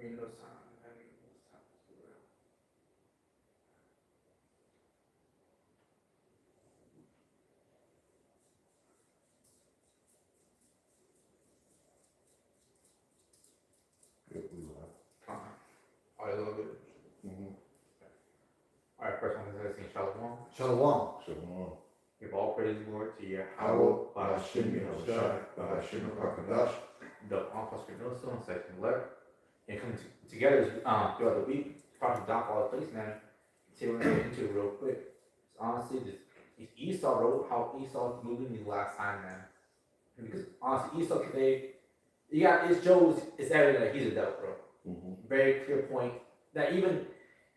Windows time. Windows time. Yep, we will. All right, a little bit. All right, first one is saying Shalom. Shalom. Shalom. Give all praise, Lord, to your Hallowed Hallowed, Ba'Hashem Yahushai, Ba'Hashem HaKadosh. the Uncle Spinoza, and second letter. And coming together throughout the week, probably down all the place, man. See what we're into real quick. It's honestly, this Esau wrote how Esau's moving the last time, man. Because honestly, Esau today, it shows, it's evident that he's a devil, bro. Very clear point that even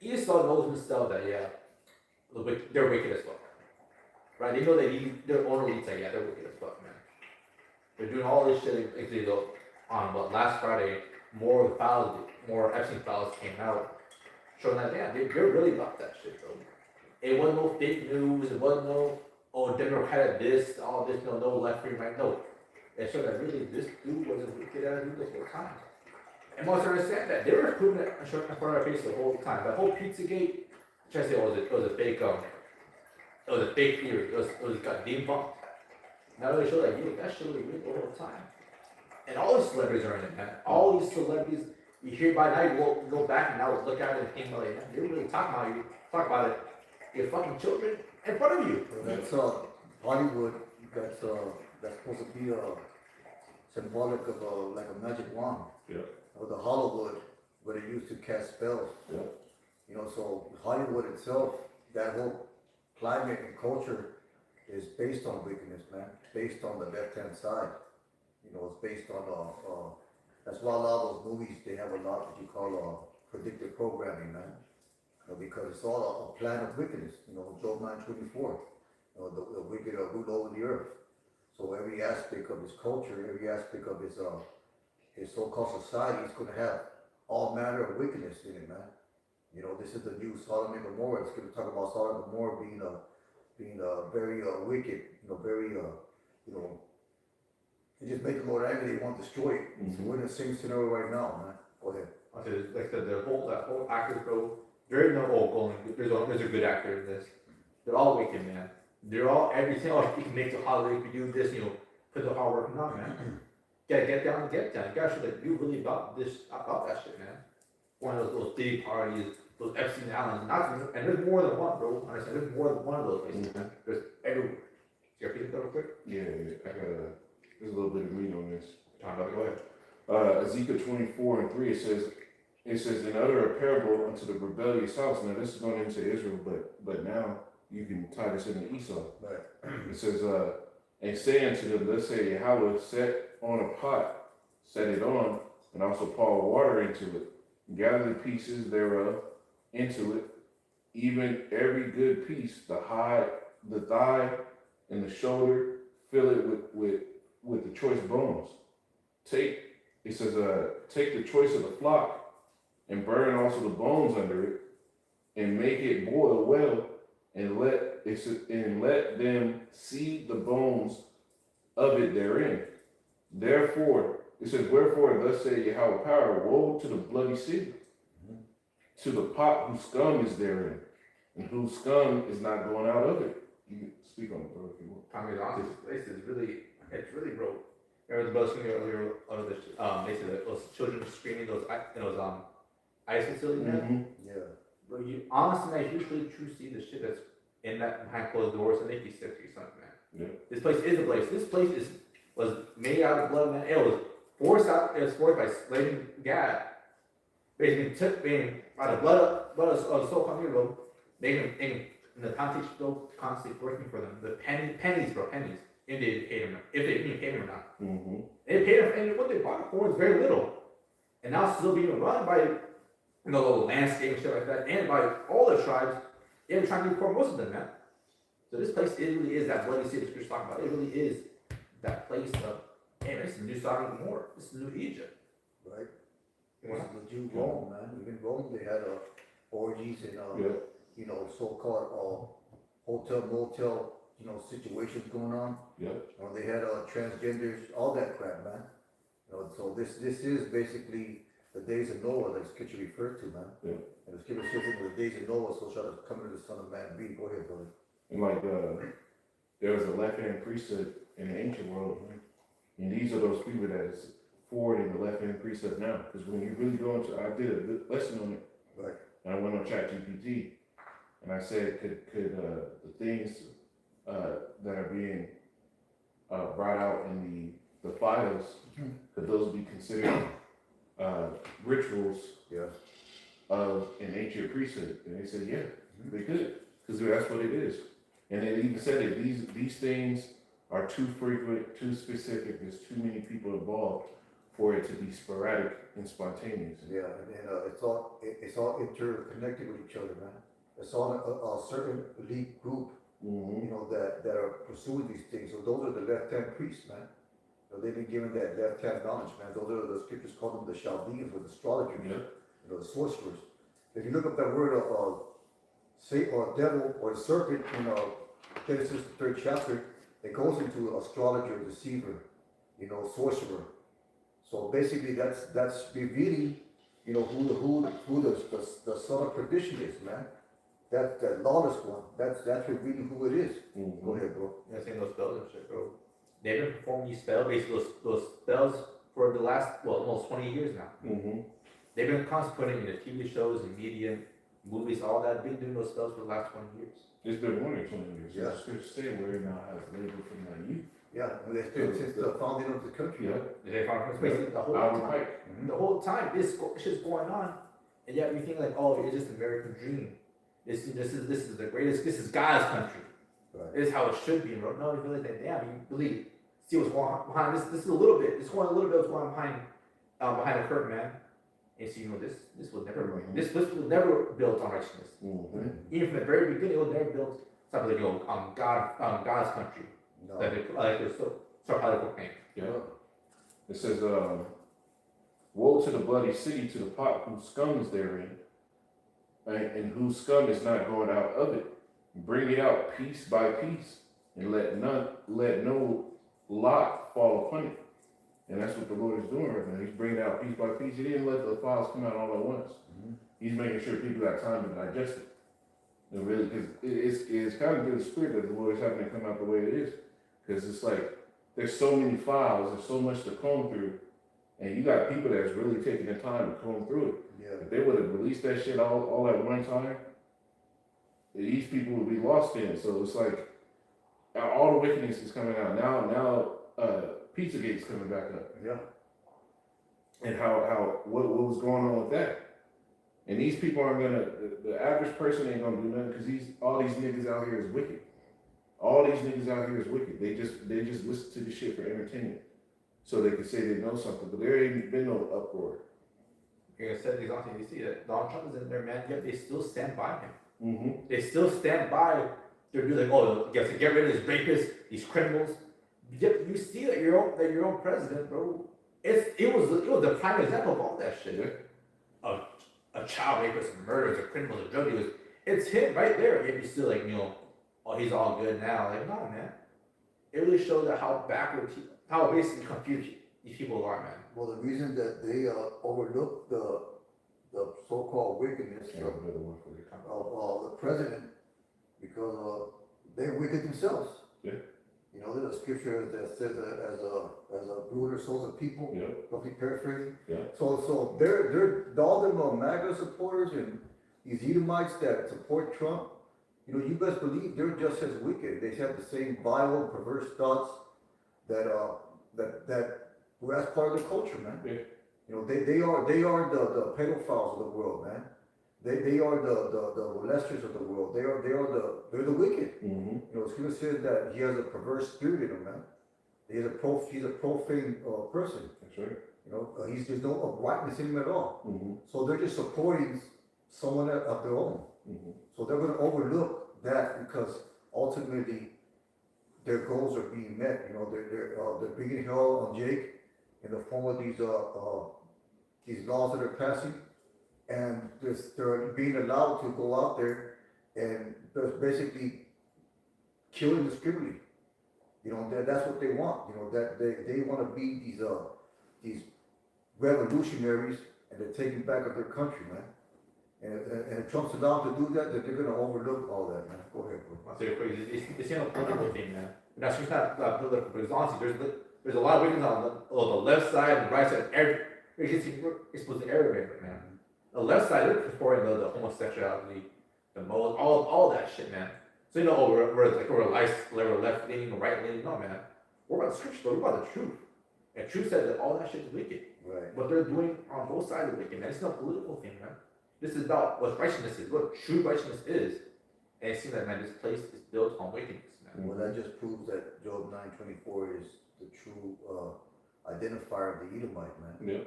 Esau knows himself that, yeah, they're wicked as fuck. Right? They know that their own elites, like, yeah, they're wicked as fuck, man. They're doing all this shit, actually, though, on what, last Friday, more Epstein files came out, showing that, yeah, they're really about that shit, bro. It wasn't no fake news, it wasn't no, oh, Democrat this, all this, no left, free, right, no. It showed that really this dude was a wicked ass dude the whole time. And once I understand that, they were proving it in front of our face the whole time. That whole Pizzagate, I try to say it was a fake, it was a fake theory. It got debunked. Now they show that, that shit was real the whole time. And all these celebrities are in it, man. All these celebrities, you hear by now, you go back and now look at it and think, like, man, you're really talking about it. Your fucking children in front of you. That's Hollywood. That's supposed to be symbolic of like a magic wand. Yeah. Or the Hollywood, what it used to cast spells. Yeah. So Hollywood itself, that whole climate and culture is based on wickedness, man. Based on the left-hand side. It's based on, that's why a lot of those movies, they have a lot that you call predictive programming, man. Because it's all a plan of wickedness. Job 9:24. The wicked rule over the earth. So every aspect of his culture, every aspect of his so-called society is going to have all manner of wickedness in it, man. This is the new Sodom and Gomorrah. It's going to talk about Sodom and Gomorrah being very wicked, very, it just made the Lord angry. They want to destroy it. So we're in the same scenario right now, man. Go ahead. I said, like I said, that whole actors, bro. There is no goal. There's a good actor in this. They're all wicked, man. They're all everything. Oh, you can make the holiday. You can do this. Put the hard work on, man. Get down. You gotta show that you really about that shit, man. One of those big parties, those Epstein Islands, and there's more than one, bro. I said there's more than one of those places, man. There's everywhere. You repeat that real quick? Yeah, I got there's a little bit of meat on this. Talk about it. Go ahead. Ezekiel 24:3, it says, and utter a parable unto the rebellious house. Now this is going into Israel, but now you can tie this into Esau. Right. It says, and say unto them, let's say Yahweh set on a pot, set it on, and also pour water into it, gather the pieces thereof into it, even every good piece, the hide, the thigh, and the shoulder, fill it with the choice bones. Take the choice of the flock, and burn also the bones under it, and make it boil well, and let them see the bones of it therein. Therefore, it says, wherefore thus say Yahweh power, woe to the bloody city, to the pot whose scum is therein, and whose scum is not going out of it. You can speak on it, bro, if you want. Tommy, honestly, this place is really broke. Remember the bus screen earlier of they said that those children screaming those ice facilities, man. Yeah. But you honestly, man, you really truly see the shit that's in that behind closed doors, and they be sick to you, something, man. Yeah. This place is a place. This place was made out of blood, man. It was forced by slaving Gad. Basically, by the blood of so-called Nero, making the context still constantly working for them. The pennies, bro, pennies. If they paid him, if they even paid him or not. They paid him, and what they bought it for is very little. And now it's still being run by the landscape and shit like that, and by all the tribes, and trying to report most of them, man. So this place, it really is that bloody city that you're talking about. It really is that place of, hey, man, this is the new Sodom and Gomorrah. This is the new Egypt. Right. This is the Jew Rome, man. Even Rome, they had orgies and so-called hotel, motel, situations going on. Yeah. They had transgenders, all that crap, man. So this is basically the days of Noah, like scripture refers to, man. Yeah. And the scripture says in the days of Noah, so shall the coming of the Son of Man be. Go ahead, brother. And like, there was a left-hand priesthood in the ancient world, right? And these are those people that is forwarding the left-hand priesthood now. Because when you really go into, I did a good lesson on it. Right. And I went on ChatGPT, and I said, could the things that are being brought out in the files, could those be considered rituals Yeah. of an ancient priesthood? And they said, yeah, they could, because that's what it is. And they even said that these things are too frequent, too specific, there's too many people involved for it to be sporadic and spontaneous. Yeah, and it's all interconnected with each other, man. It's all a certain elite group, Mm-hmm. you know, that are pursuing these things. So those are the left-hand priests, man. So they've been given that left-hand knowledge, man. Those are the scriptures call them the Chaldeans or the astrologers, Yeah. you know, the sorcerers. If you look up that word Satan or devil or serpent in Genesis the 3rd chapter, it goes into astrologer, deceiver, you know, sorcerer. So basically, that's revealing, you know, who the son of perdition is, man. That lawless one. That's revealing who it is. Mm-hmm. Go ahead, bro. You know, saying those spells and shit, bro. They've been performing these spells, basically those spells for the last, well, almost 20 years now. Mm-hmm. They've been constantly putting in the TV shows and media, movies, all that. Been doing those spells for the last 20 years. It's been more than 20 years. Yeah. It's just saying where it now has labor from my youth. Yeah, and it's been since the founding of the country. Yeah. They found it's basically the whole Our time. Pike. Mhm. The whole time this shit's going on, and yet we think like, oh, it's just an American dream. This is the greatest. This is God's country. Right. This is how it should be. Bro. No, you realize that. Damn, you really see what's going on behind this. This is a little bit. It's going a little bit. What's going on behind the curtain, man. And so you know this was never this was never built on righteousness. Mm-hmm. Even from the very beginning, it was never built something like God's country. No. Like it's so highly proclaimed. Yeah. It says, woe to the bloody city, to the pot whose scum is therein, and whose scum is not going out of it. Bring it out piece by piece, and let no lot fall upon it. And that's what the Lord is doing right now. He's bringing it out piece by piece. He didn't let the files come out all at once. Mhm. He's making sure people got time to digest it. And really, because it's kind of good spirit that the Lord is having to come out the way it is. Because it's like, there's so many files, there's so much to comb through, and you got people that's really taking the time to comb through it. Yeah. If they would have released that shit all at one time, these people would be lost in it. So it's like, all the wickedness is coming out. Now, Pizzagate's coming back up. Yeah. And what was going on with that? And these people aren't gonna, the average person ain't gonna do nothing, because all these niggas out here is wicked. All these niggas out here is wicked. They just listen to the shit for entertainment, so they can say they know something. But there ain't been no uproar. You're gonna set these on you see that Donald Trump is in there, man, yet they still stand by him. Mm-hmm. They still stand by. They're like, oh, you have to get rid of these rapists, these criminals. Yet you see that your own president, bro. It was the prime example of all that shit. Yeah. A child rapist, a murderers, a criminal, a drug dealers. It's him right there. Yet you still like, oh, he's all good now. Like, no, man. It really shows that how backward, how basically confused these people are, man. Well, the reason that they overlook the so-called wickedness I got a better one for you. of the president, because they're wicked themselves. Yeah. You know, there's a scripture that says that as a ruler souls of people, Yeah. roughly paraphrasing. Yeah. So they're all them MAGA supporters and these Edomites that support Trump. You know, you best believe they're just as wicked. They have the same vile and perverse thoughts that were as part of the culture, man. Yeah. You know, they are the pedophiles of the world, man. They are the molesters of the world. They're the wicked. Mm-hmm. You know, Scripture says that he has a perverse spirit in him, man. He's a profane person. That's right. You know, there's no uprightness in him at all. Mm-hmm. So they're just supporting someone of their own. Mm-hmm. So they're going to overlook that because ultimately their goals are being met. You know, they're bringing hell on Jake in the form of these laws that are passing, and they're being allowed to go out there and just basically kill indiscriminately. You know, that's what they want. You know, that they want to be these revolutionaries and they're taking back of their country, man. And if Trump's allowed to do that, then they're gonna overlook all that, man. Go ahead, bro. I'll say it crazy. It's not a political thing, man. That's just not political, but it's honestly, there's a lot of weakness on the left side and right side. It's supposed to everywhere, man. The left side, they're supporting the homosexuality, the most, all that shit, man. So you know, we're left leaning or right leaning. No, man. We're about the scripture, we're about the truth. And truth says that all that shit is wicked. Right. What they're doing on both sides is wicked, man. It's not a political thing, man. This is about what righteousness is, what true righteousness is. And it seems that, man, this place is built on wickedness, man. Well, that just proves that Job 9:24 is the true identifier of the Edomite, man. Yeah.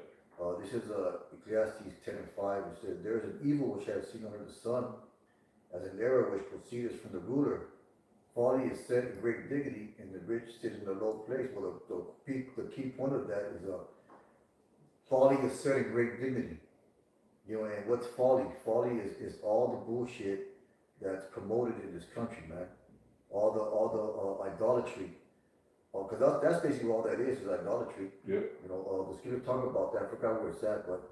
This is Ecclesiastes 10:5. It says, "There is an evil which I have seen under the sun, as an error which proceedeth from the ruler. Folly is set in great dignity, and the rich sit in a low place." Well, the key point of that is folly is set in great dignity. You know, and what's folly? Folly is all the bullshit that's promoted in this country, man. All the idolatry. Because that's basically all that is idolatry. Yep. You know, the scripture talk about that. I forgot where it's at, but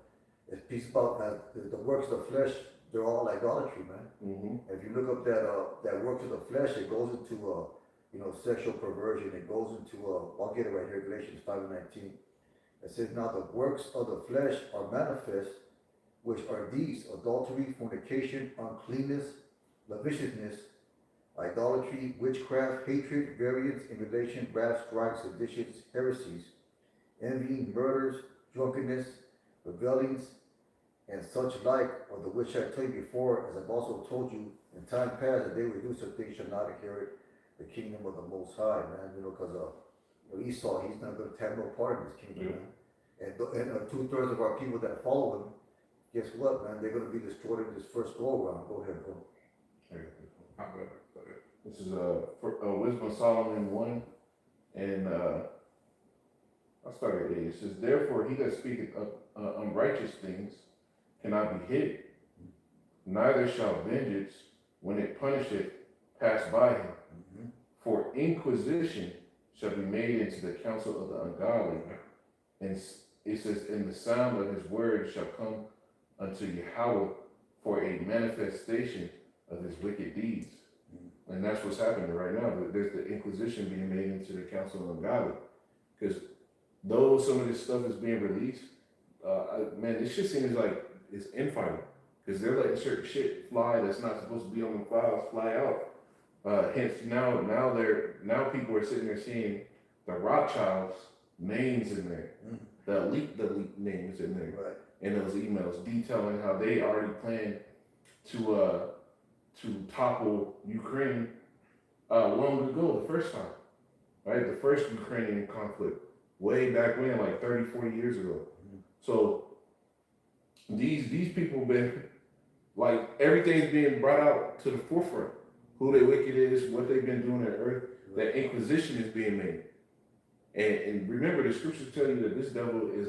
it speaks about the works of the flesh. They're all idolatry, man. Mm-hmm. If you look up that works of the flesh, it goes into you know, sexual perversion. It goes into I'll get it right here, Galatians 5:19. It says, "Now the works of the flesh are manifest, which are these: adultery, fornication, uncleanness, lasciviousness, idolatry, witchcraft, hatred, variance, emulation, wrath, strife, seditions, heresies, envying, murders, drunkenness, rebellings, and such like, of the which I tell you before, as I've also told you in time past, that they will do such things shall not inherit the kingdom of the Most High," man. You know, because Esau, he's not going to have no part in this kingdom, man. And 2/3 of our people that follow him, guess what, man? They're going to be destroyed in this first go around. Go ahead, bro. Not good. This is Wisdom of Solomon 1, and I'll start at 8. It says, "Therefore he that speaketh unrighteous things cannot be hid, neither shall vengeance, when it punisheth, pass by him. Mm-hmm. For inquisition shall be made into the counsel of the ungodly, and it says, and the sound of his word shall come unto Yahweh for a manifestation of his wicked deeds." And that's what's happening right now. There's the inquisition being made into the council of ungodly. Because though some of this stuff is being released, man, it just seems like it's infighting. Because they're letting certain shit fly that's not supposed to be on the files fly out. Hence now people are sitting there seeing the Rothschilds names in there. The elite names in there. Right. In those emails detailing how they already plan to topple Ukraine long ago, the first time, right? The first Ukrainian conflict, way back when, like 30, 40 years ago. Mm-hmm. So these people been, like, everything's being brought out to the forefront. Who they wicked is, what they've been doing on earth, that inquisition is being made. And remember, the scriptures tell you that this devil is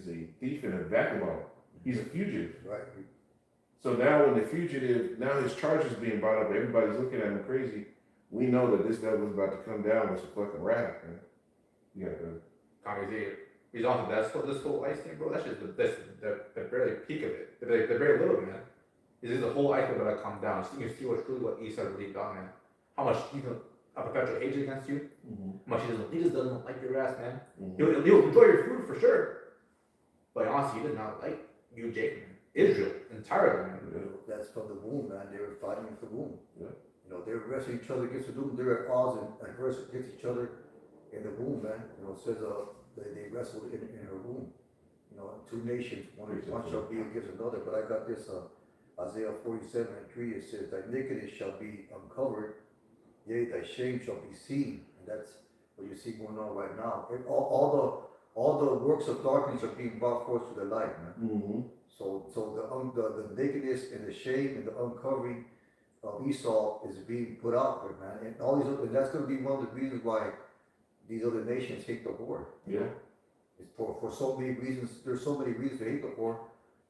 a thief and a vagabond. He's a fugitive. Right. So now when the fugitive, now his charges being brought up, everybody's looking at him crazy. We know that this devil is about to come down with some fucking wrath, man. Yeah, He's on to that. This whole ice thing, bro. That's just the very peak of it. The very little, man. This is the whole ice that come down. So you can see what Esau really done, man. How much even a perpetual hatred against you. How much he just doesn't like your ass, man. He'll enjoy your food for sure. But honestly, he did not like you, Jacob, man. Israel entirely, man. That's from the womb, man. They were fighting in the womb. Yeah. You know, they were wrestling each other against the womb. They were at odds and wrestled against each other in the womb, man. You know, it says they wrestled in her womb. You know, two nations, one shall be against another. But I got this Isaiah 47:3. It says, "Thy nakedness shall be uncovered, yea, thy shame shall be seen." And that's what you see going on right now. And all the works of darkness are being brought forth to the light, man. Mm-hmm. So the nakedness and the shame and the uncovering of Esau is being put out there, man. And all these and that's going to be one of the reasons why these other nations hate the whore. Yeah. It's for so many reasons. There's so many reasons to hate the whore,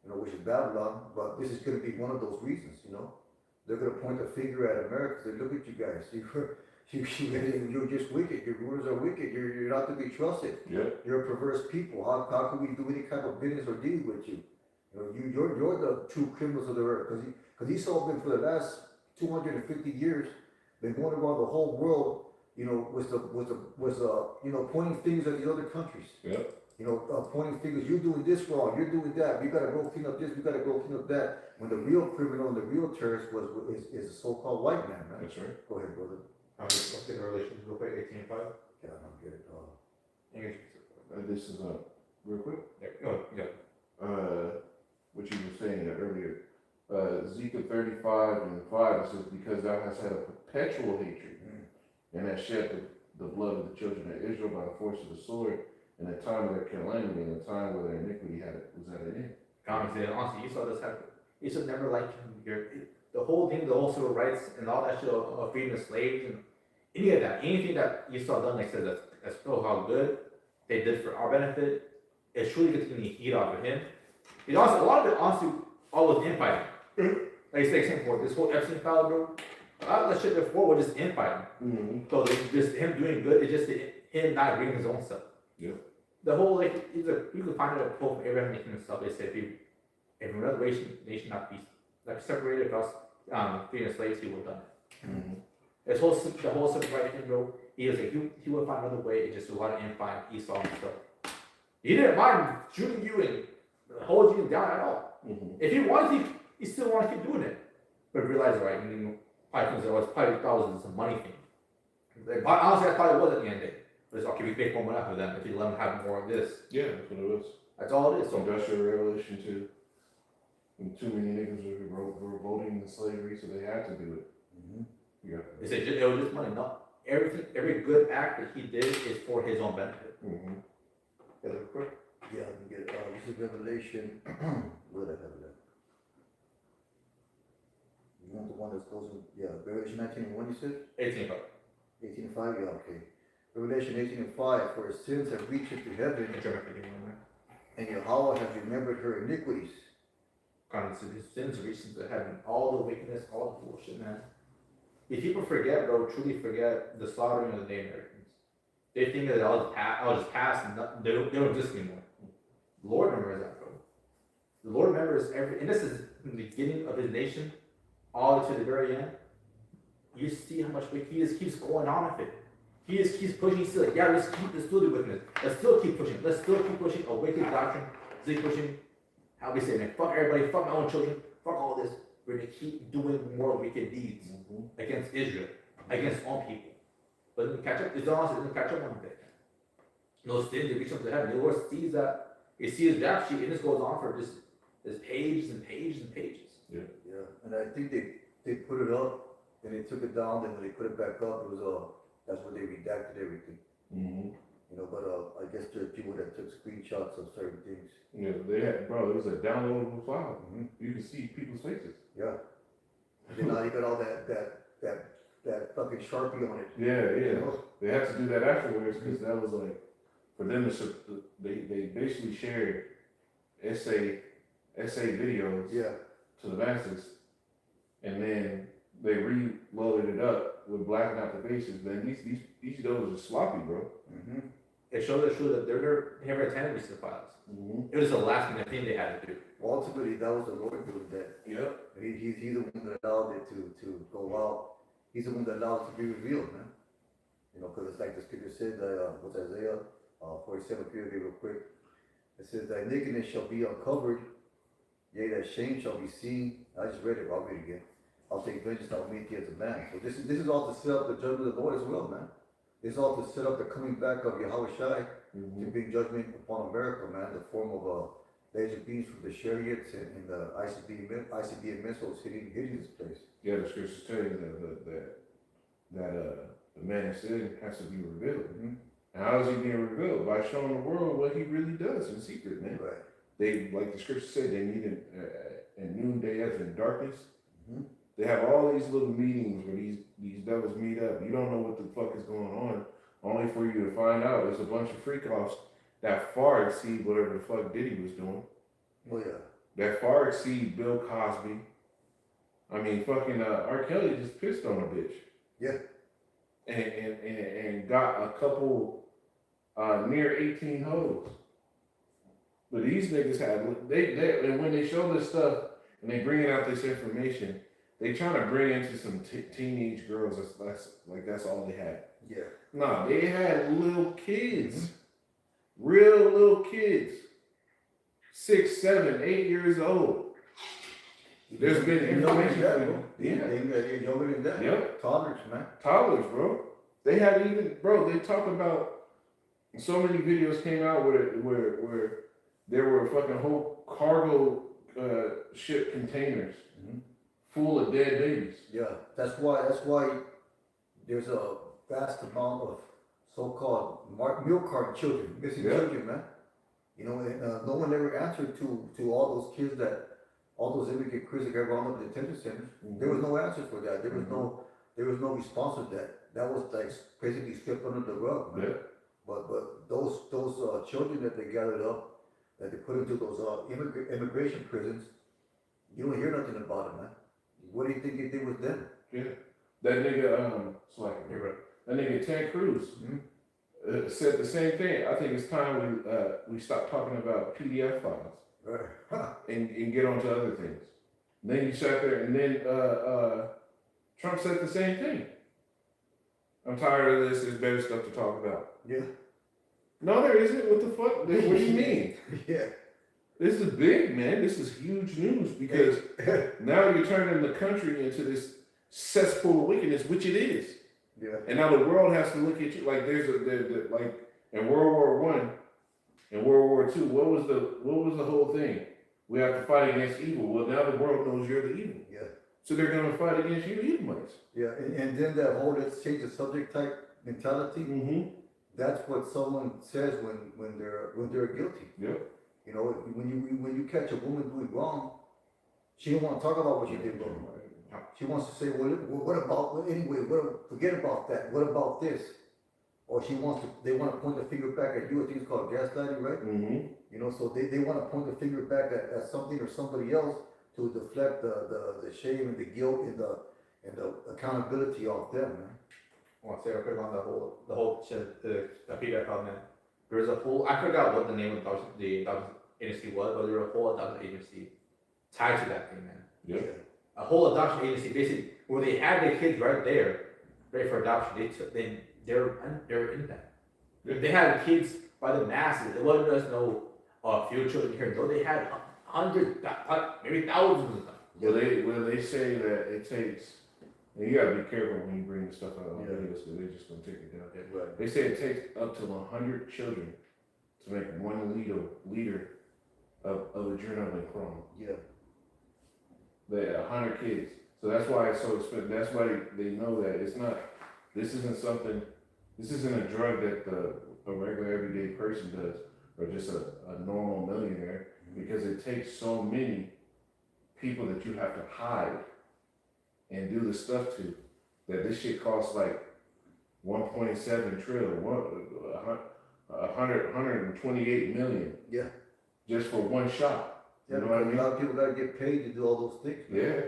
you know, which is Babylon. But this is going to be one of those reasons, you know. They're going to point the finger at America and say, "Look at you guys. You're just wicked, your rulers are wicked, you're not to be trusted. Yep. You're a perverse people. How can we do any kind of business or deal with you? You know, you're the true criminals of the earth. Because Esau been for the last 250 years, been going around the whole world, you know, you know, pointing fingers at the other countries. Yep. You know, pointing fingers, you're doing this wrong, you're doing that, we gotta go clean up this, we gotta go clean up that. When the real criminal and the real terrorist is a so-called white man, right? That's right. Go ahead, brother. Let's get the relations real quick, 18.5. Yeah, I don't get it. English. This is real quick. There, oh, yeah. What you were saying earlier. Ezekiel 35 and 5 it says, because thou hast had a perpetual hatred, and hast shed the blood of the children of Israel by the force of the sword, in a time of their calamity, in a time where their iniquity was at an end. Honestly, Esau never liked him. The whole thing, the whole civil rights and all that shit of freedom of slaves and any of that, anything that Esau done, like I said, that's still how good they did for our benefit. It's truly gets any heat off of him. It also, a lot of it, honestly, all was infighting. Like I said, same for this whole Epstein file, bro. A lot of that shit before was just infighting. So just him doing good, it's just him not bringing his own stuff. Yeah. The whole, like, you can find a quote from Abraham Lincoln himself. They said, if another nation not be like separated across freedom of slaves, he would have done it. The whole civil rights thing, bro. He was like, he would find another way. It just a lot of infighting, Esau and stuff. He didn't mind shooting you and hold you down at all. If he wanted, he still wanted to keep doing it. But realize, right, probably thinks it probably thought it was a money thing. Like, honestly, that's probably what it was at the end of the day. But it's okay, we pay more money for them if you let them have more of this. Yeah, that's what it was. That's all it is. So, Industrial Revolution too. And too many niggas were voting in slavery, so they had to do it. Yeah. they said it was just money. No, every good act that he did is for his own benefit. Yeah, let me get it. This is Revelation. Where the hell is that? You want the one that goes in, yeah, Revelation 19:1 you said? 18. 18:5, yeah, okay. Revelation 18:5, for her sins have reached into heaven, and Yahweh has remembered her iniquities. God, his sins reach into heaven. All the wickedness, all the bullshit, man. If people forget, bro, truly forget the slaughtering of the Native Americans. They think that I was past and they don't exist anymore. The Lord remembers that, bro. The Lord remembers and this is from the beginning of his nation, all to the very end. You see how much he just keeps going on with it. He just keeps pushing. He's still like, yeah, let's still do wickedness. Let's still keep pushing. Let's still keep pushing a wicked doctrine. Let's keep pushing. How we say, man, fuck everybody, fuck my own children, fuck all this. We're gonna keep doing more wicked deeds against Israel, against all people. But then catch up. It's honest. It doesn't catch up one day. Those things that reach up to heaven. The Lord sees that. He sees that sheet, and this goes on for just pages and pages and pages. Yeah, and I think they put it up, and they took it down, then when they put it back up, it was that's where they redacted everything. You know, but I guess there are people that took screenshots of certain things. Yeah, they had, bro, it was a downloadable file. You can see people's faces. Yeah. And then now you got all that fucking Sharpie on it. Yeah. You know? They had to do that afterwards because that was like, for them to, they basically shared essay videos to the masses, and then they reloaded it up with blacking out the faces. Then these videos are sloppy, bro. It shows that they never attended these files. It was the last minute thing they had to do. Well, ultimately, that was the Lord doing that. Yep. He's the one that allowed it to go out. He's the one that allowed it to be revealed, man. You know, because it's like the scripture said, what's Isaiah 47, real quick. It says, thy nakedness shall be uncovered, yea, thy shame shall be seen. I just read it, but I'll read it again. I'll take vengeance, I'll meet thee as a man. So this is all to set up the judgment of the Lord as well, man. This is all to set up the coming back of Yahweh Shai to bring judgment upon America, man, in the form of laser beams from the chariots and the ICBM missiles hitting this place. Yeah, the scriptures tell you that the man of sin has to be revealed. And how is he being revealed? By showing the world what he really does in secret, man. Right. They, like the scripture said, they need a noonday as in darkness. They have all these little meetings where these devils meet up. You don't know what the fuck is going on, only for you to find out it's a bunch of freak-offs that far exceed whatever the fuck Diddy was doing. Oh yeah. That far exceed Bill Cosby. I mean, fucking R. Kelly just pissed on a bitch. Yeah. and got a couple near 18 hoes. But these niggas had they and when they show this stuff and they bringing out this information, they trying to bring into some teenage girls. That's all they had. Yeah. Nah, they had little kids, real little kids, 6, 7, 8 years old. There's been information. They're younger than that. Yep. Toddlers, man. Toddlers, bro. They had even, bro. They talk about so many videos came out where there were fucking whole cargo ship containers full of dead babies. Yeah, that's why there's a vast amount of so-called milk carton children, missing children, man. You know, and no one ever answered to all those kids all those immigrant kids that got rounded up in detention centers. There was no answer for that. There was no response to that. That was like basically swept under the rug, man. Yeah. But those children that they gathered up, that they put into those immigration prisons, you don't hear nothing about it, man. What do you think they did with them? Yeah. That nigga, that nigga Ted Cruz said the same thing. I think it's time we stop talking about PDF files and get on to other things. And then you sat there, and then Trump said the same thing. I'm tired of this. There's better stuff to talk about. Yeah. No, there isn't. What the fuck? What do you mean? Yeah. This is big, man. This is huge news because now you're turning the country into this cesspool of wickedness, which it is. Yeah. And now the world has to look at you like like in World War I and World War II. What was the whole thing? We have to fight against evil. Well, now the world knows you're the evil. Yeah. So they're gonna fight against you, Edomites. Yeah, and then that whole let's change the subject type mentality. That's what someone says when they're guilty. Yep. You know, when you catch a woman doing wrong, she don't want to talk about what she did wrong. She wants to say, forget about that. What about this? Or they want to point the finger back at you. I think it's called gaslighting, right? You know, so they want to point the finger back at something or somebody else to deflect the shame and the guilt and the accountability off them, man. I want to say real quick on the whole shit, the feedback on that. There was a whole, I forgot what the name of the adoption agency was, but there was a whole adoption agency tied to that thing, man. Yeah. A whole adoption agency, basically, where they had their kids right there, ready for adoption. They're in that. Yeah. They had kids by the masses. It wasn't just no few children here. No, they had hundreds, maybe thousands of them. Well, they say that it takes. And you gotta be careful when you bring this stuff out on videos, because they're just gonna take it down. Right. They say it takes up to 100 children to make one leader of a journaling crime. Yeah. They 100 kids. So that's why it's so expensive. That's why they know that it's not. This isn't a drug that a regular everyday person does, or just a normal millionaire, because it takes so many people that you have to hide and do the stuff to, that this shit costs like 1.7 trillion, 128 million. Yeah. Just for one shot. Yeah, You know what I because mean? a lot of people gotta get paid to do all those things, man. Yeah.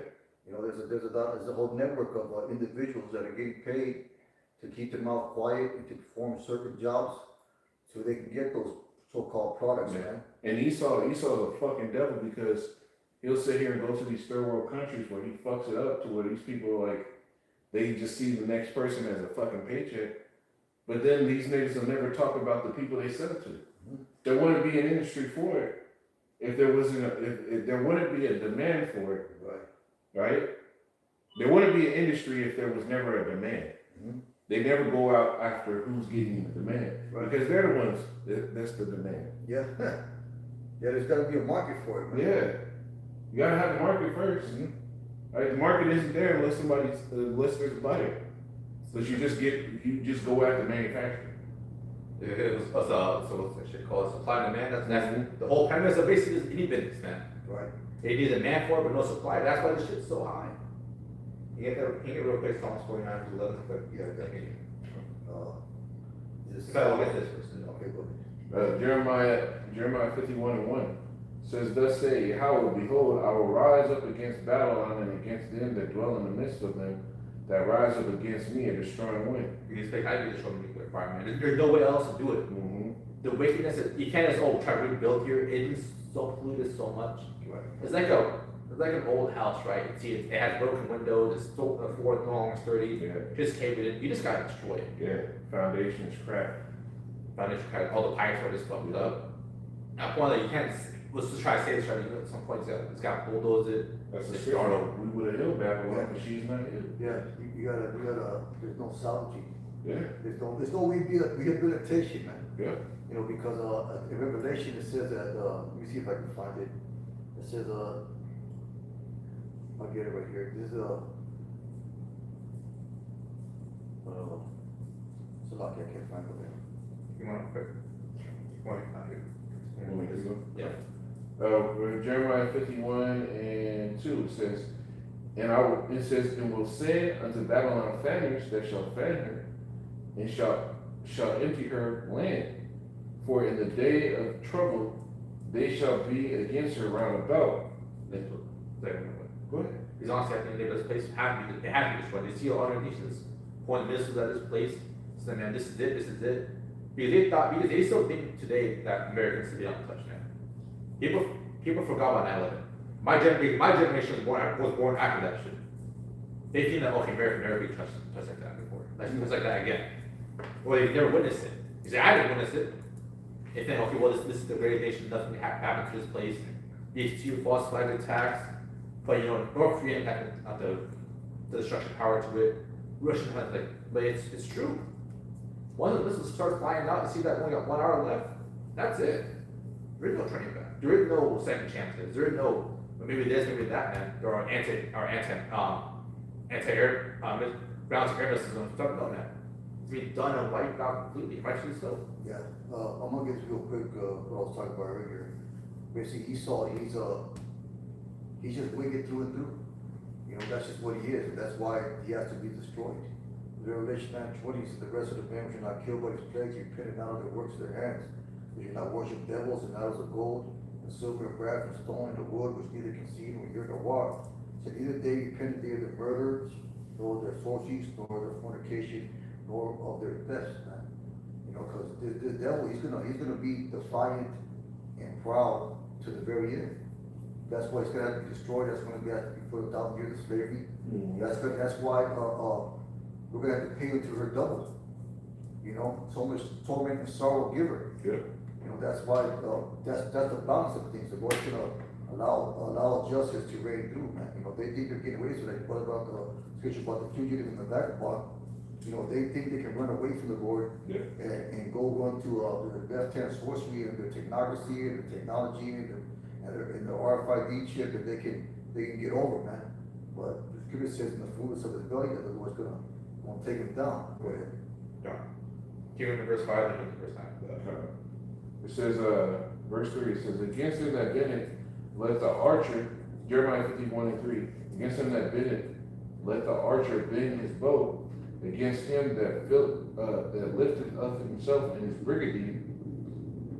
You know, there's a whole network of individuals that are getting paid to keep their mouth quiet and to perform certain jobs so they can get those so-called products, man. And Esau's a fucking devil, because he'll sit here and go to these third world countries where he fucks it up to where these people are like, they just see the next person as a fucking paycheck. But then these niggas will never talk about the people they sell it to. There wouldn't be an industry for it if there wasn't if there wouldn't be a demand for it, right? There wouldn't be an industry if there was never a demand. They never go out after who's getting the demand, because they're the ones that's the demand. Yeah. Yeah, there's gotta be a market for it, man. Yeah, you gotta have the market first. Right? The market isn't there unless there's a buyer. But you just go after manufacturing. It was so what's that shit called? Supply and demand. That's the whole premise of basically any business, man. Right. They need a demand for it, but no supply. That's why the shit's so high. You get that? Can you get real quick? Psalms 49 to 11. But Yeah, okay. This I'll get this first. Okay, go ahead. Jeremiah 51:1 says, "Thus say Yahweh, behold, I will rise up against Babylon and against them that dwell in the midst of them, that rise up against me a destroying wind. You expect I to destroy the nuclear fire, man. There's no way else to do it. Mm-hmm. The wickedness, you can't just, try to rebuild here, it is so polluted so much. Right. It's like an old house, right? You see, it has broken windows, it's still, the floor is no longer sturdy, Yeah, just caved it in, you just gotta destroy it. yeah, foundation is cracked. Foundation cracked, all the pipes are just fucked up. At one that you can't, let's just try to say this, right, at some point, it's got bulldozed it. That's a It's scripture. startled. We would have healed Babylon, but she's not healed. Yeah, you gotta, there's no salvaging. Yeah, There's no rehabilitation, man. yeah. You know, because, in Revelation, it says that, let me see if I can find it. It says, I'll get it right here. This is, so lucky I can't find it. You want to quick? Yeah. Jeremiah 51:2 says, it says, and will send unto Babylon fanners that shall fan her, and shall empty her land. For in the day of trouble they shall be against her round about. Go ahead. Because honestly, I think this place they have to be destroyed. They see all other nations point missiles at this place. So man, this is it. Because they still think today that Americans should be untouched, man. People forgot about 9/11. My generation was born after that shit. They think that, okay, America never be touched like that before. Like, like that again. Well, they never witnessed it. You say, I didn't witness it. They think, okay, well, this is the great nation, nothing happened to this place. These two false flag attacks. But, North Korea had the destruction power to it. Russian had, but it's true. Once the missiles start flying out, you see that we only got 1 hour left. That's it. There is no turning back. There is no second chances. There is no, maybe this, maybe that, man. There are anti-air, ground to air missiles and stuff. No, man. It's being done and wiped out completely, rightfully so. Yeah, I'm gonna get real quick, what I was talking about earlier. Basically, Esau, he's just wicked through and through. That's just what he is, and that's why he has to be destroyed. Revelation 9:20 says, the rest of the men shall not kill by his plagues, repented not of the works of their hands. They shall not worship devils and idols of gold, and silver, and brass, and stone, and the wood, which neither can see nor hear nor walk. So neither they repented they of their murders, nor their sorceries, nor their fornication, nor of their thefts, man. Because the devil, he's gonna be defiant and proud to the very end. That's why it's gonna have to be destroyed. That's gonna have to be put 1,000 years of slavery. That's why we're gonna have to pay into her double. So much torment and sorrow give her. Yeah. That's why that's the balance of things. The Lord's gonna allow justice to reign through, man. They think they're getting away. So like what about the scripture about the fugitive and the vagabond? They think they can run away from the Lord, Yeah. and go run to the left-hand sorcery and the technography and the technology and the RFID chip that they can get over, man. But the scripture says in the fullness of his belly that the Lord's gonna take him down. Go ahead. Yeah. Give him the verse 5, then the verse 9. It says, verse 3, it says, against him that bennett, let the archer, Jeremiah 51:3, against him that bennett, let the archer bend his bow, against him that lifted up himself in his brigade,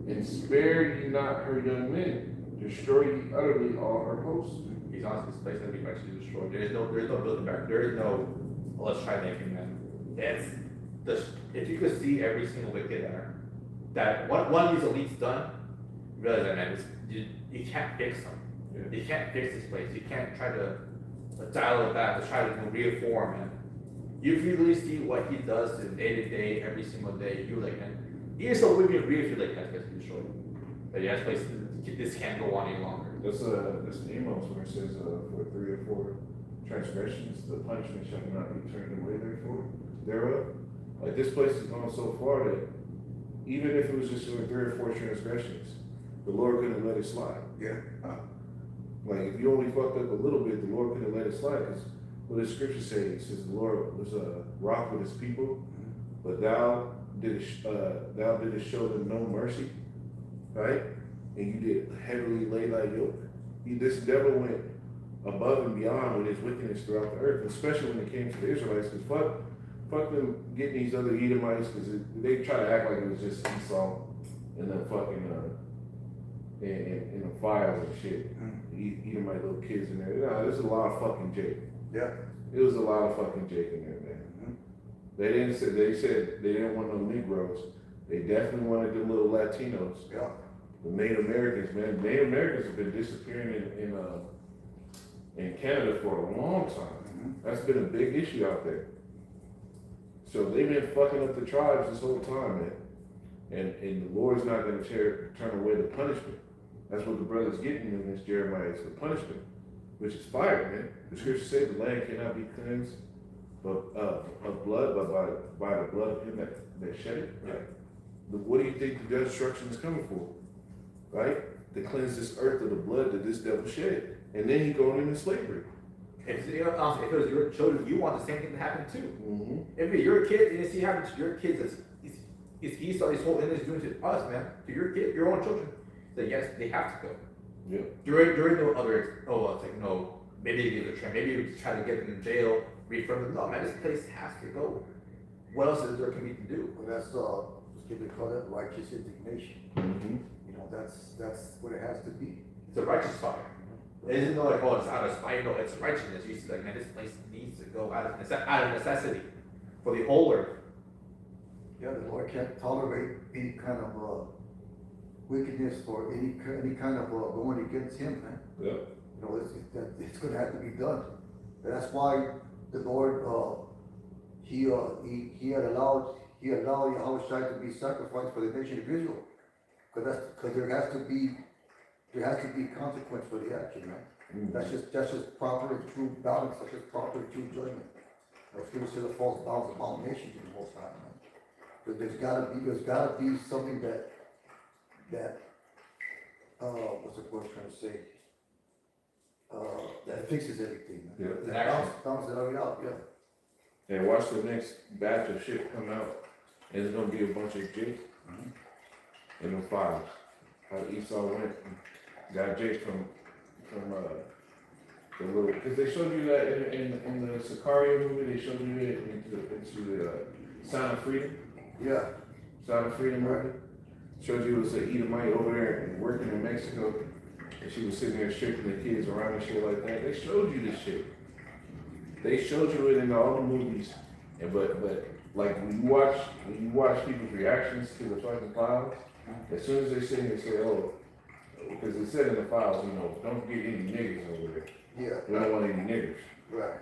and spare ye not her young men, destroy ye utterly all her hosts. He's honestly, this place that we actually destroyed. There is no building back. There is no, let's try making them. If you could see every single wicked there, that one of these elites done, you realize that, man, you can't fix them. Yeah. You can't fix this place. You can't try to dial it back, to try to reform him. If you really see what he does day to day, every single day, you're like, man, he is so wicked, really feel like that's gonna be destroyed. But yeah, this place, this can't go on any longer. That's Amos where it says, for 3 or 4 transgressions, the punishment shall not be turned away thereof. Like this place has gone so far that even if it was just doing 3 or 4 transgressions, the Lord couldn't let it slide. Yeah. Like if you only fucked up a little bit, the Lord couldn't let it slide. Because what the scripture says, it says the Lord was wroth with his people, but thou didst show them no mercy, right? And you did heavily lay thy yoke. This devil went above and beyond with his wickedness throughout the earth, especially when it came to the Israelites. Because fuck them getting these other Edomites, because they try to act like it was just Esau and the fucking in the files and shit. Edomite little kids in there. Nah, there's a lot of fucking Jake. Yeah. It was a lot of fucking Jake in there, man. They said they didn't want no Negroes. They definitely wanted the little Latinos. Yeah. The Native Americans, man. Native Americans have been disappearing in Canada for a long time. That's been a big issue out there. So they've been fucking up the tribes this whole time, man. And the Lord's not going to turn away the punishment. That's what the brother's getting in this Jeremiah. It's the punishment, which is fire, man. The scripture says the land cannot be cleansed of blood, but by the blood of him that shed it. Right? What do you think the destruction is coming for? Right? To cleanse this earth of the blood that this devil shed. And then he going into slavery. If it was your children, you want the same thing to happen too. Mm-hmm. If you're a kid and you see happen to your kids, it's Esau, his whole image doing to us, man. To your kid, your own children. That yes, they have to go. Yeah. During no other, it's like, no, maybe they give a try, maybe you try to get them in jail, refund them. No, man, this place has to go. What else is there can we can do? Well, that's, they call that righteous indignation. Mm-hmm. You know, that's what it has to be. It's a righteous fire. It isn't like, oh, it's out of spite. No, it's righteousness. You see, like, man, this place needs to go out of necessity for the whole earth. Yeah, the Lord can't tolerate any kind of wickedness or any kind of going against Him, man. Yeah. You know, it's going to have to be done. And that's why the Lord, He allowed Yahweh Shai to be sacrificed for the nation of Israel, because there has to be consequence for the action, man. Mm-hmm. That's just proper and true balance. That's just proper and true judgment. That's going to say the false balance of abomination to the Most High, man. But there's gotta be something that what's the word I'm trying to say? That fixes everything, man. Yeah. That balances it out, yeah. And watch the next batch of shit come out. And it's gonna be a bunch of Jake in the files. How Esau went and got Jake from the little, because they showed you that in the Sicario movie. They showed you it into the Sound of Freedom. Yeah. Sound of Freedom movie. Showed you it was an Edomite over there and working in Mexico, and she was sitting there shaking the kids around and shit like that. They showed you this shit. They showed you it in all the movies, and but like when you watch people's reactions to the fucking files, as soon as they see it, they say, oh, because it said in the files, you know, don't get any niggas over there. Yeah. We don't want any niggers. Right.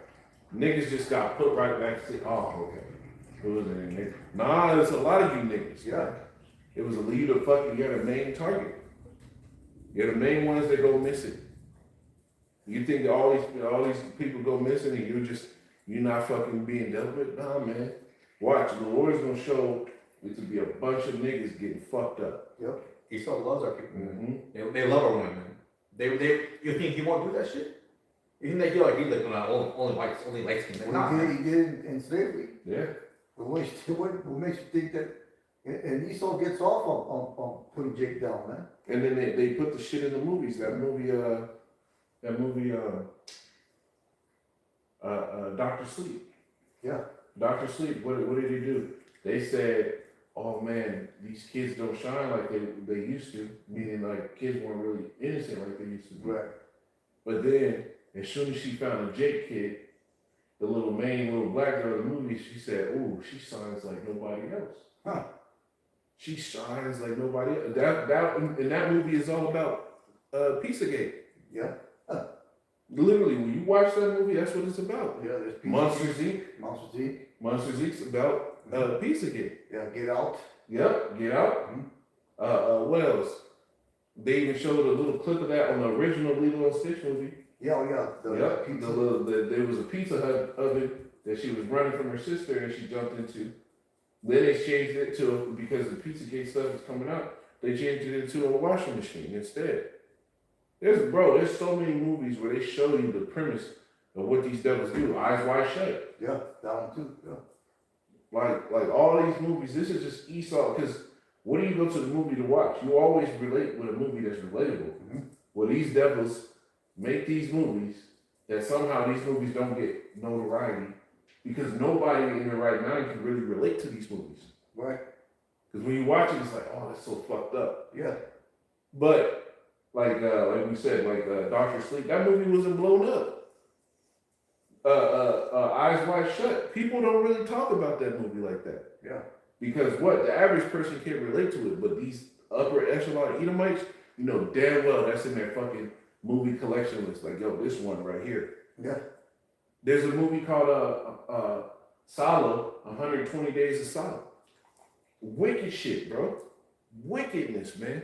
Niggas just got put right back to say, oh, okay. It wasn't any niggas. Nah, there's a lot of you niggas. Yeah. It was you're the main target. You're the main ones that go missing. You think that all these people go missing and you're not fucking being dealt with? Nah, man. Watch, the Lord's gonna show it to be a bunch of niggas getting fucked up. Yep. Esau loves our people. Mm-hmm. They love our women, man. You think he won't do that shit? You think that he's like only light skin? Like, nah, He did in slavery. Yeah. But what makes you think that? And Esau gets off on putting Jake down, man. And then they put the shit in the movies. That movie, Dr. Sleep. Yeah. Dr. Sleep, what did he do? They said, oh man, these kids don't shine like they used to, meaning like kids weren't really innocent like they used to be. Right. But then, as soon as she found a Jake kid, the little black girl in the movie, she said, ooh, she shines like nobody else. Huh. She shines like nobody else. That movie is all about Pizzagate. Yeah. Literally, when you watch that movie, that's what it's about. Yeah, there's Monsters Inc. Monsters Inc. About Pizzagate. Yeah, Get Out. Yep, Get Out. Mm-hmm. What else? They even showed a little clip of that on the original Lilo and Stitch movie. Yeah, Yep. Pizza. There was a Pizza Hut oven that she was running from her sister and she jumped into. Then they changed it to, because the Pizzagate stuff is coming out, they changed it into a washing machine instead. There's so many movies where they show you the premise of what these devils do. Eyes Wide Shut. Yeah, that one too. Yeah. Like all these movies, this is just Esau, because what do you go to the movie to watch? You always relate with a movie that's relatable. Mm-hmm. Well, these devils make these movies that somehow these movies don't get notoriety because nobody in their right mind can really relate to these movies. Right. Because when you watch it, it's like, oh, that's so fucked up. Yeah. But like we said, Dr. Sleep, that movie wasn't blown up. Eyes Wide Shut. People don't really talk about that movie like that. Yeah. Because what the average person can't relate to it, but these upper echelon Edomites, you know damn well that's in their fucking movie collection list. Like, yo, this one right here. Yeah. There's a movie called Salo, 120 Days of Salo. Wicked shit, bro. Wickedness, man.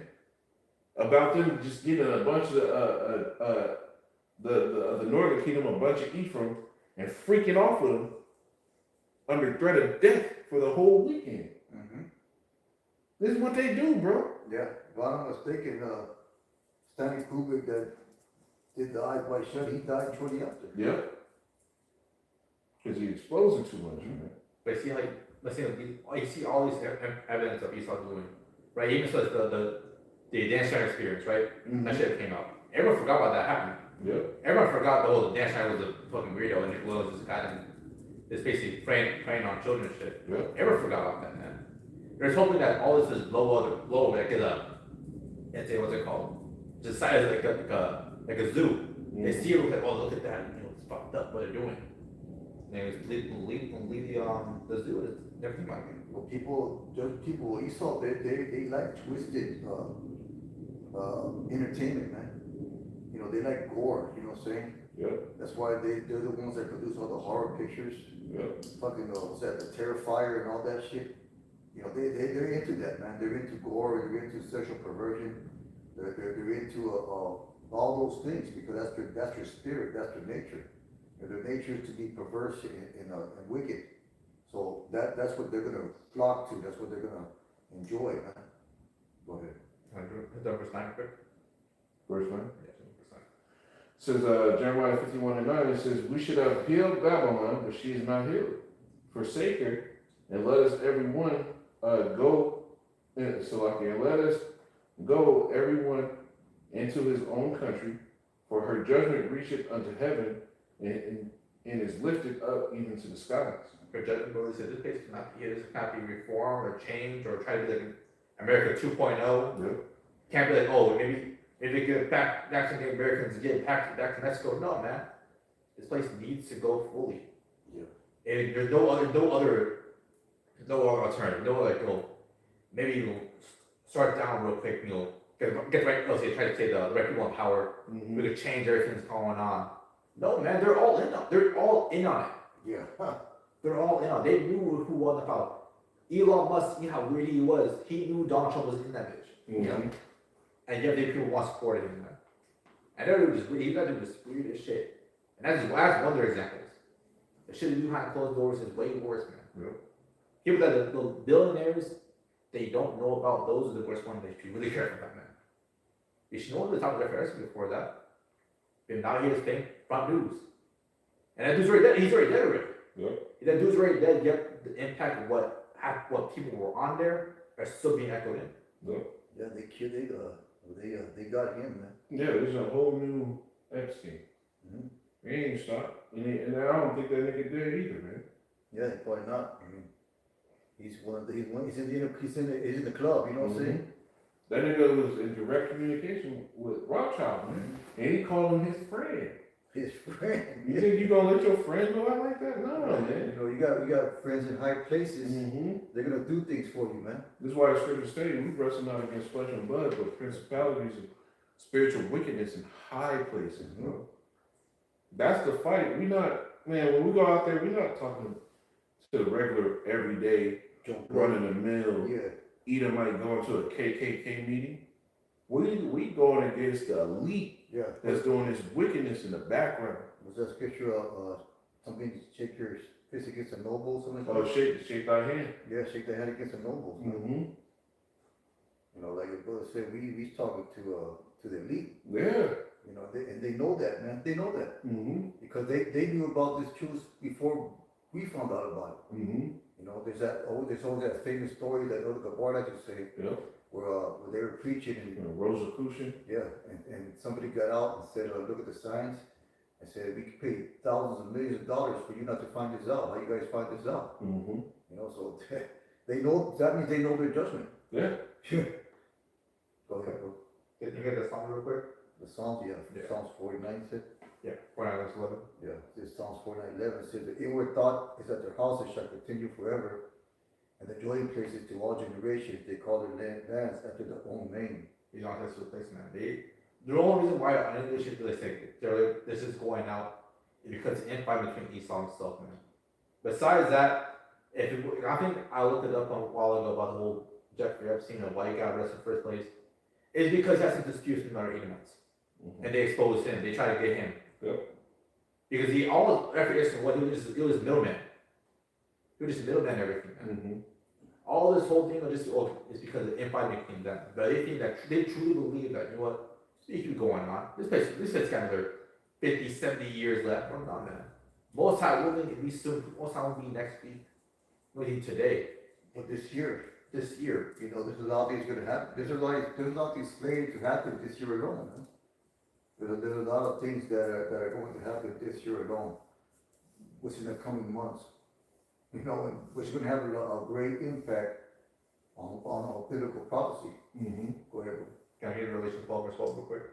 About them just getting a bunch of the Northern Kingdom, a bunch of Ephraim, and freaking off with them under threat of death for the whole weekend. Mm-hmm. This is what they do, bro. Yeah. If I'm not mistaken, Stanley Kubrick that did the Eyes Wide Shut, he died shortly after. Yeah. Because he exposed it too much, man. But see, like, let's say, you see all these evidence of Esau doing, right? Even so, the dance center experience, right? That shit came out. Everyone forgot about that happening. Yeah. Everyone forgot the whole dance center was a fucking weirdo and it was this guy that's basically preying on children and shit. Yeah. Everyone forgot about that, man. There's hoping that all this is blow over, like, let's say, what's it called? Just size like a zoo. They see it, like, oh, look at that, you know, it's fucked up what they're doing. And they just leave the zoo and everything like that. Well, people, Esau, they like twisted, entertainment, man. You know, they like gore, you know what I'm saying? Yeah. That's why they're the ones that produce all the horror pictures. Yeah. Fucking, what's that, the Terrifier and all that shit. You know, they're into that, man. They're into gore, they're into sexual perversion. They're into, all those things because that's their spirit, that's their nature. And their nature is to be perverse and wicked. So that's what they're gonna flock to, that's what they're gonna enjoy, man. Go ahead. Is that verse 9 quick? Verse 9. Yeah, verse 9. Says Jeremiah 51:9, it says, we should have healed Babylon, but she is not healed. Forsake her, and let us everyone go, and let us go everyone into his own country, for her judgment reacheth unto heaven, and is lifted up even to the skies. Her judgment really said this place cannot be reformed or changed or try to be like America 2.0. Yeah. Can't be like, oh, maybe get back to the Americans get back to Mexico. No, man. This place needs to go fully. Yeah. And there's no other alternative. No, like, you know, maybe you'll start down real quick, you know, get the right, let's say, try to say the right people in power. We could change everything that's going on. No, man, they're all in on it. Yeah. Huh. They're all in on it. They knew who won the power. Elon Musk, you know how weird he was. He knew Donald Trump was in that bitch. Mm-hmm. And yet they people want to support him, man. And that dude was weird. He got to do this weird as shit. And that's one of their examples. The shit they do behind closed doors is way worse, man. Yeah. People that the billionaires, they don't know about, those are the worst ones. They should be really careful about, man. You should know the top of their affairs before that. But now he has thing front news. And that dude's already dead. He's already dead already. Yeah. That dude's already dead, yet the impact of what people were on there are still being echoed in. Yeah. Yeah, they got him, man. Yeah, there's a whole new Epstein. Mm-hmm. He ain't stopped. And I don't think that nigga dead either, man. Yeah, probably not. I mean, he's in the club, you know what I'm saying? That nigga was in direct communication with Rothschild, man. And he called him his friend. His friend. You think you gonna let your friend go out like that? No, man. You know, you got friends in high places. Mm-hmm. They're gonna do things for you, man. This is why the scripture stated we wrestle not against flesh and blood, but principalities and spiritual wickedness in high places, bro. That's the fight. When we go out there, we're not talking to the regular, everyday, running the mill, Edomite going to a KKK meeting. We going against the elite that's doing this wickedness in the background. Was that scripture of something to shake your fist against a noble, something like Oh, that? shake thy hand. Yeah, shake their hand against the nobles. Mm-hmm. You know, like your brother said, we talking to the elite. Yeah. You know, they know that, man. They know that Mm-hmm. because they knew about this truth before we found out about it. Mm-hmm. You know, there's always that famous story that Elder Gabar likes to say, Yeah. where they were preaching and Rosicrucian. and somebody got out and said, look at the signs, and said we could pay thousands of millions of dollars for you not to find this out. How you guys find this out? Mm-hmm. You know, so they know, that means they know their judgment. Yeah. Go ahead, bro. Can you get that song real quick? The Psalms, Yeah. Psalms 49 said. Yeah, 49:11. Yeah, this Psalms 49:11 says, the inward thought is that their houses shall continue forever, and the dwelling places to all generations, they call their lands after their own name. You know, that's the place, man. The only reason why I think they should really think this is going out is because the infight between Esau and stuff, man. Besides that, I think I looked it up a while ago about the whole Jeffrey Epstein and why he got arrested in the first place. It's because he had some disputes with other Edomites. And they exposed him. They tried to get him. Yep. Because he always, every instant, what he was middleman. He was just middleman and everything, man. Mm-hmm. All this whole thing is because the infight between them. But they think that they truly believe that, you know what, they keep going on. This place got another 50, 70 years left. No, no, man. Most time will be soon. Most time will be next week. Maybe today. But this year, This year. you know, there's a lot of things gonna happen. There's a lot things slated to happen this year alone, man. There's a lot of things that are going to happen this year alone, which in the coming months. You know, and which is gonna have a great impact on our biblical prophecy. Mm-hmm. Go ahead. Can I get Revelation 12 verse 12 real quick?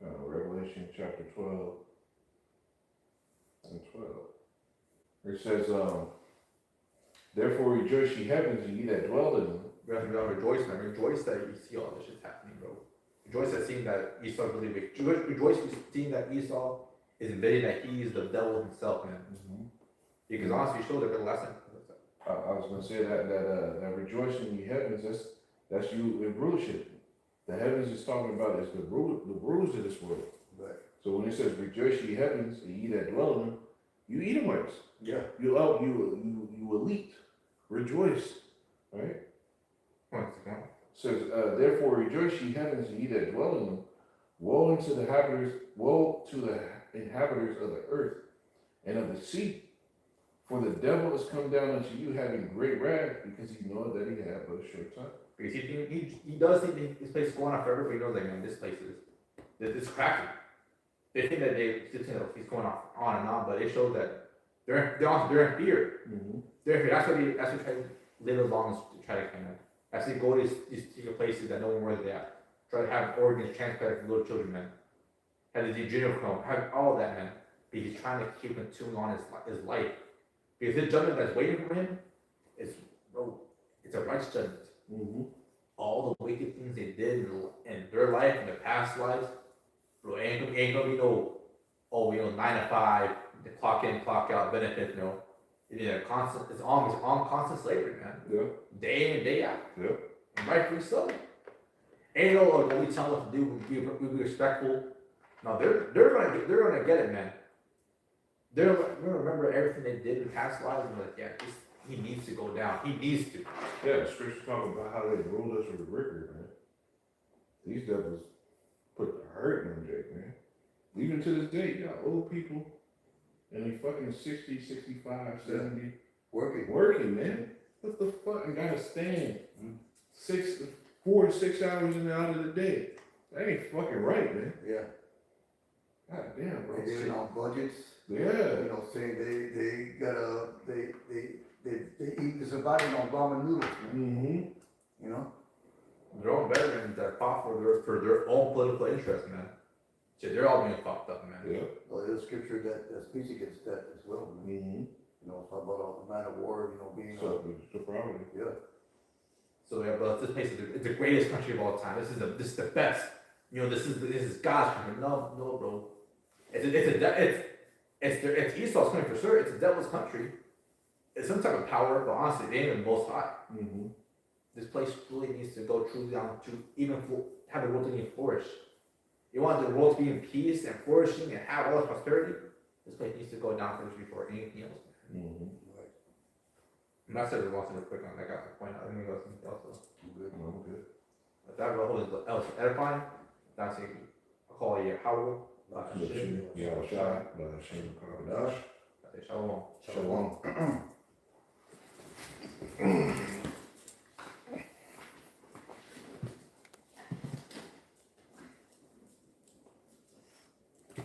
Revelation chapter 12 and 12. It says, therefore rejoice ye heavens and ye that dwell in them. We have to rejoice, man. Rejoice that you see all this shit's happening, bro. Rejoice at seeing that Esau really big. Rejoice seeing that Esau is admitting that he is the devil himself, man. Because honestly, he showed it the last time. I was gonna say that rejoicing ye heavens, that's you in rulership. The heavens is talking about is the rulers of this world. Right. So when it says rejoice ye heavens and ye that dwell in them, you Edomites. Yeah. You elite. Rejoice. Right? Once again. Says, therefore rejoice ye heavens and ye that dwell in them. Woe to the inhabitants of the earth and of the sea. For the devil is come down unto you having great wrath, because he knoweth that he hath but a short time. Because he does think this place is going on forever, but he knows like, man, this place is cracking. They think that he's going on and on, but it shows that they're in fear. Mm-hmm. They're in fear. That's what try to live as long as to try to kind of actually go to these secret places that no one where they at. Try to have organs transplanted for little children, man. Have the adrenochrome, have all of that, man. But he's trying to keep in tune on his life. Because the judgment that's waiting for him is, bro, it's a righteous judgment. Mm-hmm. All the wicked things they did in their life, in their past lives, bro, ain't gonna be no, 9 to 5, the clock in, clock out benefit, you know. It's on constant slavery, man. Yeah. Day in and day out. Yeah. And rightfully so. Ain't no what we tell them what to do, we be respectful. No, they're gonna get it, man. They're gonna remember everything they did in past lives and be like, yeah, he needs to go down. He needs to. Yeah, the scriptures talk about how they ruled us with a rigor, man. These devils put the hurt in them, Jake, man. Even to this day, you got old people and they fucking 60, 65, 70 working, man. What the fuck? And gotta stand 4 to 6 hours in and out of the day. That ain't fucking right, man. Yeah. God damn, bro. They're living on budgets. Yeah. You know, saying they eat, they're surviving on ramen noodles, man. Mm-hmm. You know? Their own veterans that fought for their own political interest, man. Shit, they're all being fucked up, man. Yeah. Well, there's scripture that speaks against that as well, man. Mm-hmm. You know, talk about the man of war, you know, being, So it's the property. yeah. So yeah, but this place is the greatest country of all time. This is the best. You know, this is God's country. No, bro. It's Esau's country for sure. It's the devil's country. It's some type of power, but honestly, they ain't the most high. Mm-hmm. This place really needs to go truly down to even have the world to even flourish. You want the world to be in peace and flourishing and have all this prosperity. This place needs to go down first before anything else. Mm-hmm. Right. And I said it once real quick on that. I got the point. I think it was something else. Good. Oh, good. If that role is else edifying, that's it. I'll call you Howard. Yeah, shot. Shame. I say shalom. Shalom.